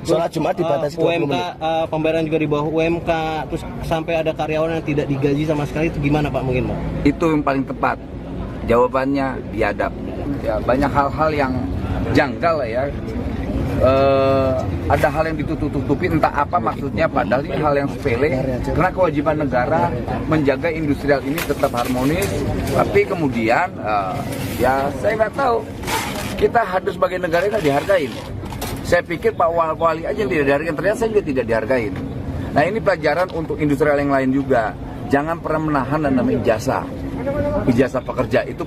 Sholat Jumat dibatasi 20 UMK, menit. pembayaran juga di bawah UMK, terus sampai ada karyawan yang tidak digaji sama sekali, itu gimana Pak mungkin Pak? Itu yang paling tepat. Jawabannya biadab. Ya, banyak hal-hal yang janggal lah ya. Ada hal yang ditutup-tutupi, entah apa maksudnya, padahal ini hal yang sepele. Karena kewajiban negara menjaga industrial ini tetap harmonis. Tapi kemudian, ya saya nggak tahu. Kita harus sebagai negara ini dihargain. Saya pikir Pak Wali aja yang tidak dihargain, ternyata saya juga tidak dihargain. Nah ini pelajaran untuk industrial yang lain juga. Jangan pernah menahan dan namanya ijazah pekerja itu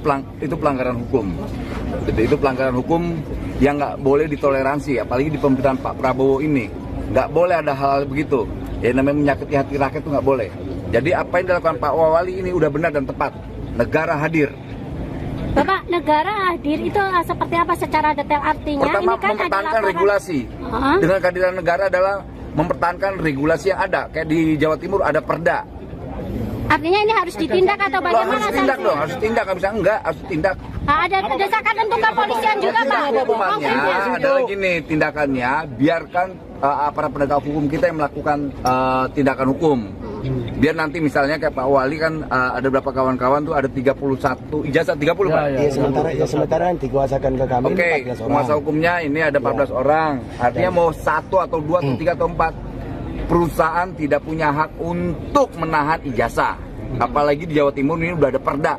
pelanggaran hukum. Itu pelanggaran hukum yang nggak boleh ditoleransi, apalagi di pemerintahan Pak Prabowo ini. Nggak boleh ada hal-hal begitu. Ya namanya menyakiti hati rakyat itu nggak boleh. Jadi apa yang dilakukan Pak Wali ini udah benar dan tepat. Negara hadir. Bapak, negara hadir itu seperti apa secara detail artinya? Pertama, ini kan mempertahankan regulasi. Dengan kehadiran negara adalah mempertahankan regulasi yang ada. Kayak di Jawa Timur ada perda. Artinya ini harus ditindak atau bagaimana? Harus ditindak dong, harus ditindak. Nggak bisa enggak, harus ditindak. Ada desakan untuk kepolisian juga Pak? Hukumannya adalah gini, tindakannya biarkan aparat penegak hukum kita yang melakukan tindakan hukum. Biar nanti misalnya kayak Pak Wali kan ada beberapa kawan-kawan tuh ada 31 ijazah 30 Pak. Iya, sementara yang dikuasakan ke kami Oke, 14 orang. kuasa hukumnya ini ada 14 orang. Artinya mau 1 atau 2 atau 3 atau 4 perusahaan tidak punya hak untuk menahan ijazah. Apalagi di Jawa Timur ini udah ada perda.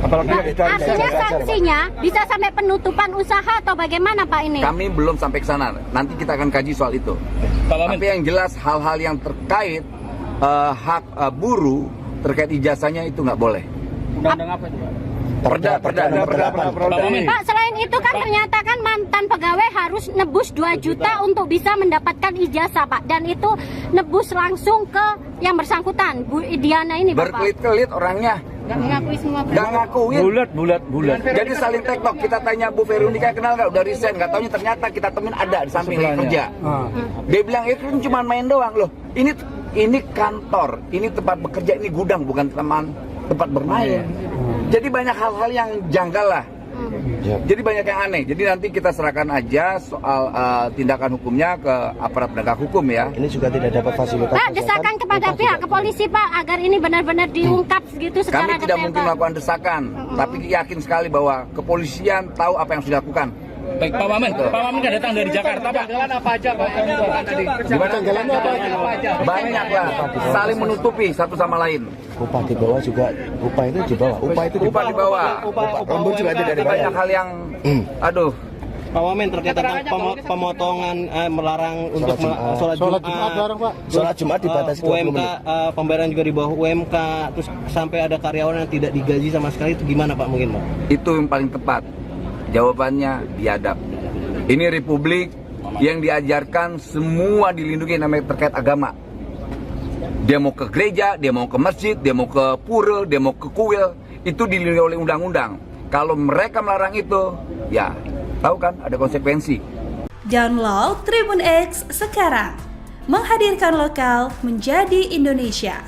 Artinya sanksinya bisa sampai penutupan usaha atau bagaimana Pak ini? Kami belum sampai ke sana. Nanti kita akan kaji soal itu. Tapi yang jelas hal-hal yang terkait hak buruh terkait ijazahnya itu nggak boleh. Undang-undang apa itu Pak? Perda. Pak, selain itu kan ternyata kan mantan pegawai harus nebus 2 juta untuk bisa mendapatkan ijazah Pak. Dan itu nebus langsung ke yang bersangkutan, Bu Diana ini Bapak. Berkelit-kelit orangnya. Nggak mengakui semua. Nggak ngakuin. Bulat. Jadi saling tektok. Kita tanya Bu Veronica kenal nggak? Udah resign. Nggak taunya ternyata kita temuin ada di samping lagi kerja. Dia bilang itu kan cuma main doang loh. Ini kantor, ini tempat bekerja, ini gudang bukan tempat bermain. Jadi banyak hal-hal yang janggal lah. Jadi banyak yang aneh. Jadi nanti kita serahkan aja soal tindakan hukumnya ke aparat penegak hukum ya. Ini juga tidak dapat fasilitas. Pak, desakan kepada pihak kepolisi Pak agar ini benar-benar diungkap gitu secara Kami tidak detail, mungkin Pak. melakukan desakan, tapi yakin sekali bahwa kepolisian tahu apa yang sudah dilakukan. Baik Pak Wamen kan datang dari Jakarta Pak. Jalan apa aja Pak? Gimana jalannya apa? Banyak lah, saling menutupi satu sama lain. Upah di bawah juga, upah itu di bawah. Upah itu Upah di bawah. Lembur juga tidak dibayar. Banyak hal yang, aduh. Pak Wamen terkait tentang pemotongan melarang untuk sholat Jumat, Pak. Sholat Jumat dibatasi 20 UMK, menit. pembayaran juga di bawah UMK, terus sampai ada karyawan yang tidak digaji sama sekali, itu gimana Pak mungkin Pak? Itu yang paling tepat. Jawabannya biadab. Ini republik yang diajarkan semua dilindungi namanya terkait agama. Dia mau ke gereja, dia mau ke masjid, dia mau ke pura, dia mau ke kuil, itu dilindungi oleh undang-undang. Kalau mereka melarang itu, ya tahu kan ada konsekuensi. Download Tribun X sekarang. Menghadirkan lokal menjadi Indonesia.